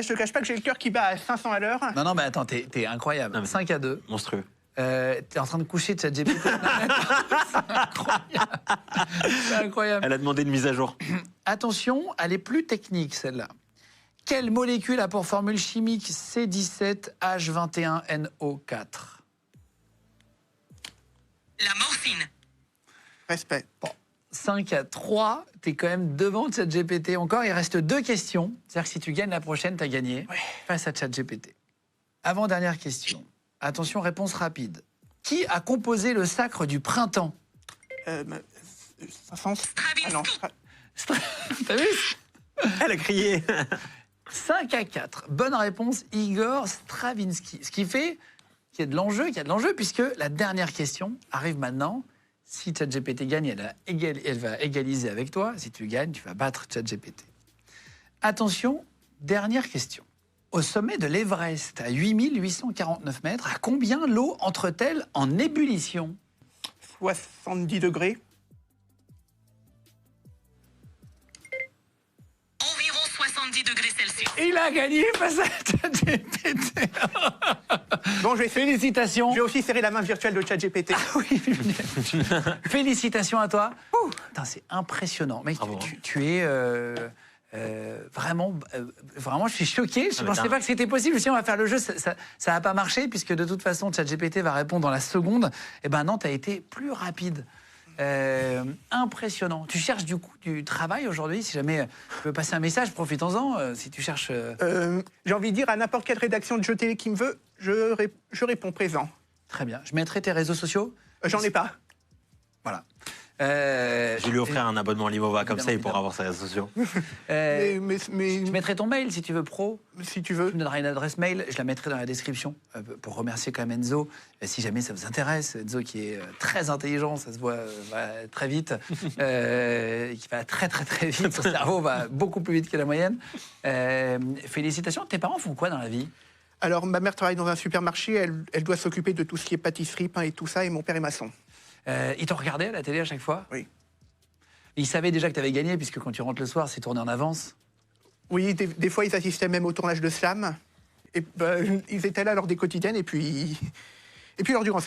Je te cache pas que j'ai le cœur qui bat à 500 à l'heure. Non, mais attends, t'es incroyable. Non, mais 5-2. Monstrueux. T'es en train de coucher de ChatGPT. C'est incroyable. C'est incroyable. Elle a demandé une mise à jour. Attention, elle est plus technique, celle-là. Quelle molécule a pour formule chimique C17H21NO4? La morphine. Respect. Bon, 5-3, t'es quand même devant ChatGPT encore. Il reste 2 questions. C'est-à-dire que si tu gagnes la prochaine, t'as gagné face à ChatGPT. Avant-dernière question. Attention, réponse rapide. Qui a composé le Sacre du printemps? Stravinsky. T'as vu? Elle a crié. 5-4. Bonne réponse, Igor Stravinsky. Ce qui fait qu'il y a de l'enjeu, puisque la dernière question arrive maintenant. Si ChatGPT gagne, elle va égaliser avec toi. Si tu gagnes, tu vas battre ChatGPT. Attention, dernière question. Au sommet de l'Everest, à 8849 mètres, à combien l'eau entre-t-elle en ébullition? 70 degrés. Environ 70 degrés Celsius. Il a gagné face à ChatGPT. Bon, je vais Félicitations. J'ai aussi serré la main virtuelle de ChatGPT. Oui, félicitations à toi. Putain, c'est impressionnant. Mec, tu es vraiment, je suis choqué. Je ne pensais pas que c'était possible. Si on va faire le jeu, ça va pas marcher, puisque de toute façon, ChatGPT va répondre dans la seconde. Et ben non, tu as été plus rapide. Impressionnant. Tu cherches du coup du travail aujourd'hui? Si jamais tu veux passer un message, profitons-en. Si tu cherches... J'ai envie de dire à n'importe quelle rédaction de jeu télé qui me veut, je réponds présent. Très bien. Je mettrai tes réseaux sociaux. J'en ai pas. Voilà. Je vais lui offrir un abonnement Limova, comme ça il pourra Évidemment. avoir ses réseaux sociaux. Mais Je mettrai ton mail si tu veux pro. si tu veux. Tu me donneras une adresse mail, je la mettrai dans la description pour remercier quand même Enzo. Si jamais ça vous intéresse, Enzo qui est très intelligent, ça se voit très vite, qui va très vite, son cerveau va beaucoup plus vite que la moyenne. Félicitations. Tes parents font quoi dans la vie? Alors, ma mère travaille dans un supermarché, elle doit s'occuper de tout ce qui est pâtisserie, pain et tout ça, et mon père est maçon. Ils t'ont regardé à la télé à chaque fois? Oui. Ils savaient déjà que tu avais gagné, puisque quand tu rentres le soir, c'est tourné en avance. Oui, des fois, ils assistaient même au tournage de Slam. Et ils étaient là lors des quotidiennes, et puis lors du Grand Slam.